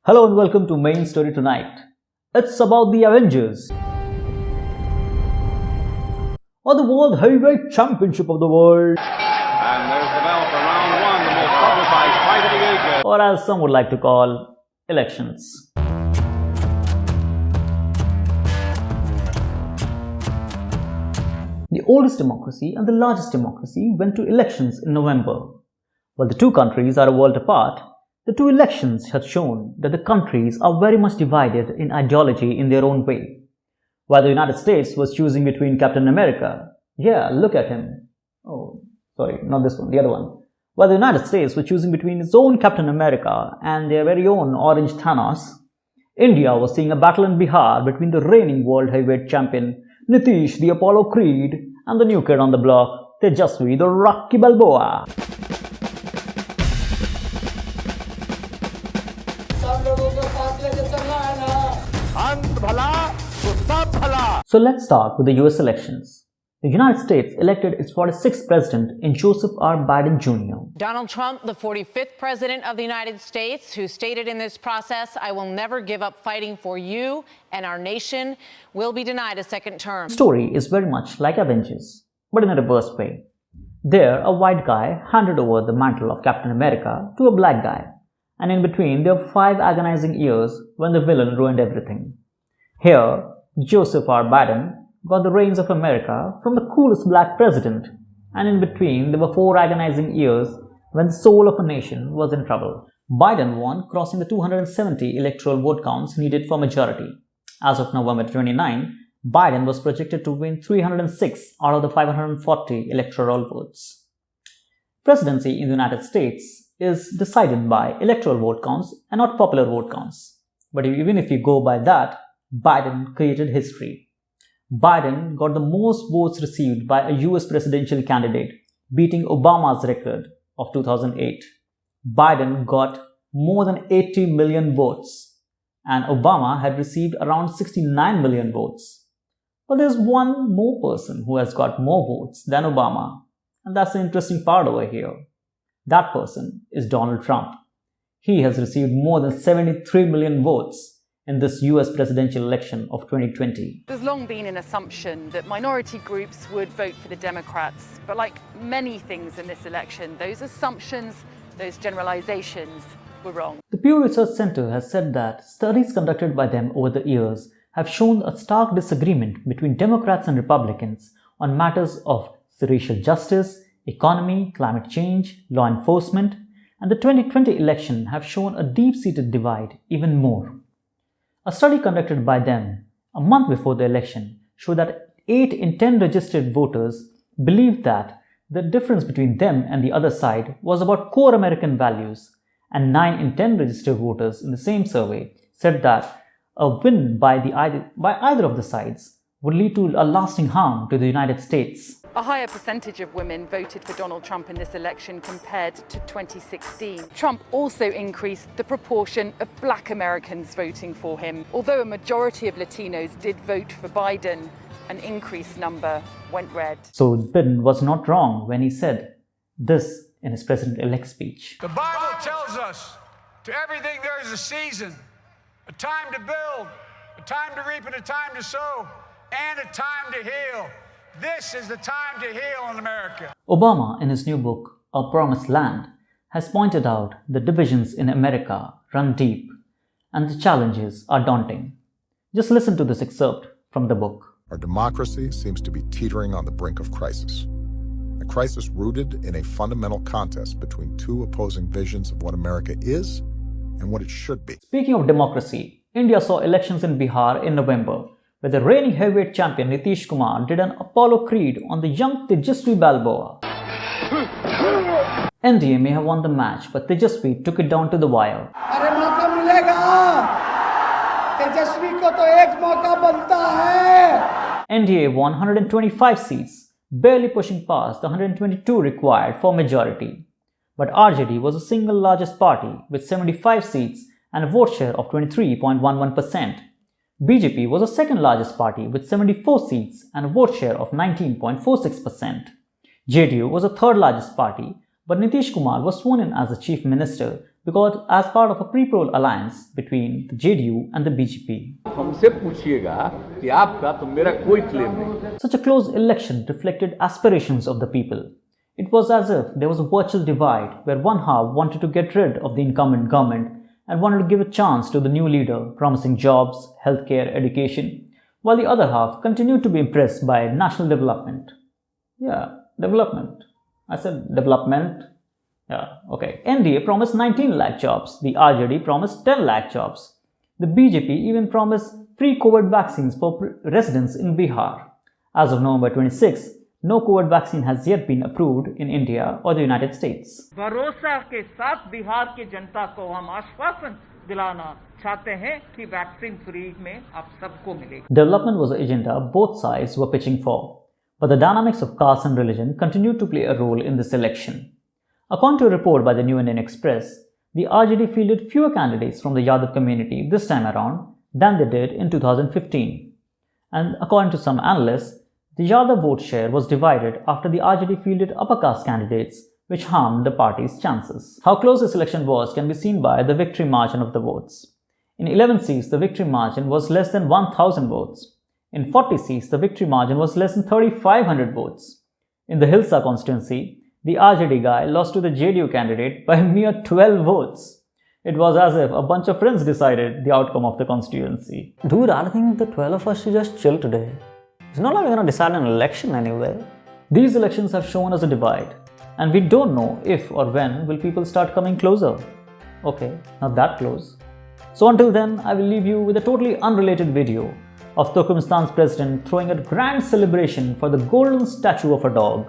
Hello and welcome to Main Story Tonight. It's about the Avengers, or the World Heavyweight Championship of the world, And there's the bell for round one, the most qualified fight of the ages. or as some would like to call, elections. The oldest democracy and the largest democracy went to elections in November. While the two countries are a world apart, the two elections have shown that the countries are very much divided in ideology in their own way. While the United States was choosing between Captain America, yeah, look at him. Oh, sorry, not this one, the other one. While the United States was choosing between its own Captain America and their very own Orange Thanos, India was seeing a battle in Bihar between the reigning world heavyweight champion Nitish the Apollo Creed and the new kid on the block, Tejasvi the Rocky Balboa. So let's start with the US elections. The United States elected its 46th president in Joseph R. Biden Jr. Donald Trump, the 45th president of the United States, who stated in this process, "I will never give up fighting for you and our nation," will be denied a second term. The story is very much like Avengers, but in a reverse way. There, a white guy handed over the mantle of Captain America to a black guy, and in between there were 5 agonizing years when the villain ruined everything. Here, Joseph R. Biden got the reins of America from the coolest black president, and in between there were 4 agonizing years when the soul of a nation was in trouble. Biden won, crossing the 270 electoral vote counts needed for majority. As of November 29, Biden was projected to win 306 out of the 540 electoral votes. Presidency in the United States is decided by electoral vote counts and not popular vote counts. But even if you go by that, Biden created history. Biden got the most votes received by a US presidential candidate, beating Obama's record of 2008. Biden got more than 80 million votes, and Obama had received around 69 million votes. But there's one more person who has got more votes than Obama, and that's the interesting part over here. That person is Donald Trump. He has received more than 73 million votes in this US presidential election of 2020. There's long been an assumption that minority groups would vote for the Democrats, but like many things in this election, those assumptions, those generalizations were wrong. The Pew Research Center has said that studies conducted by them over the years have shown a stark disagreement between Democrats and Republicans on matters of racial justice, economy, climate change, law enforcement, and the 2020 election have shown a deep-seated divide even more. A study conducted by them a month before the election showed that 8 in 10 registered voters believed that the difference between them and the other side was about core American values, and 9 in 10 registered voters in the same survey said that a win by either of the sides would lead to a lasting harm to the United States. A higher percentage of women voted for Donald Trump in this election compared to 2016. Trump also increased the proportion of Black Americans voting for him. Although a majority of Latinos did vote for Biden, an increased number went red. So Biden was not wrong when he said this in his president-elect speech. The Bible tells us, to everything there is a season, a time to build, a time to reap and a time to sow, and a time to heal. This is the time to heal in America. Obama, in his new book, A Promised Land, has pointed out the divisions in America run deep and the challenges are daunting. Just listen to this excerpt from the book. Our democracy seems to be teetering on the brink of crisis. A crisis rooted in a fundamental contest between 2 opposing visions of what America is and what it should be. Speaking of democracy, India saw elections in Bihar in November, where the reigning heavyweight champion Nitish Kumar did an Apollo Creed on the young Tejasvi Balboa. NDA may have won the match, but Tejasvi took it down to the wire. NDA won 125 seats, barely pushing past the 122 required for majority. But RJD was the single largest party with 75 seats and a vote share of 23.11%. BJP was the second largest party with 74 seats and a vote share of 19.46%. JDU was the third largest party, but Nitish Kumar was sworn in as the chief minister because as part of a pre-poll alliance between the JDU and the BJP. हमसे पूछिएगा कि आपका तो मेरा कोई claim नहीं. Such a close election reflected aspirations of the people. It was as if there was a virtual divide where one half wanted to get rid of the incumbent government and wanted to give a chance to the new leader, promising jobs, healthcare, education, while the other half continued to be impressed by national development. Yeah, development. I said development. Yeah, okay. NDA promised 19 lakh jobs. The RJD promised 10 lakh jobs. The BJP even promised free COVID vaccines for residents in Bihar. As of November 26, no COVID vaccine has yet been approved in India or the United States. भरोसा के साथ बिहार की जनता को हम आश्वासन दिलाना चाहते हैं कि वैक्सीन फ्री में आप सबको मिलेगी. Development was the agenda both sides were pitching for, but the dynamics of caste and religion continued to play a role in this election. According to a report by the New Indian Express, the RJD fielded fewer candidates from the Yadav community this time around than they did in 2015. And according to some analysts, the Yadav vote share was divided after the RJD fielded upper caste candidates, which harmed the party's chances. How close this election was can be seen by the victory margin of the votes. In 11 seats, the victory margin was less than 1,000 votes. In 40 seats, the victory margin was less than 3,500 votes. In the Hilsa constituency, the RJD guy lost to the JDU candidate by a mere 12 votes. It was as if a bunch of friends decided the outcome of the constituency. Dude, I think the 12 of us should just chill today. It's not like we're going to decide an election anyway. These elections have shown us a divide, and we don't know if or when will people start coming closer. Okay, not that close. So until then, I will leave you with a totally unrelated video of Turkmenistan's president throwing a grand celebration for the golden statue of a dog.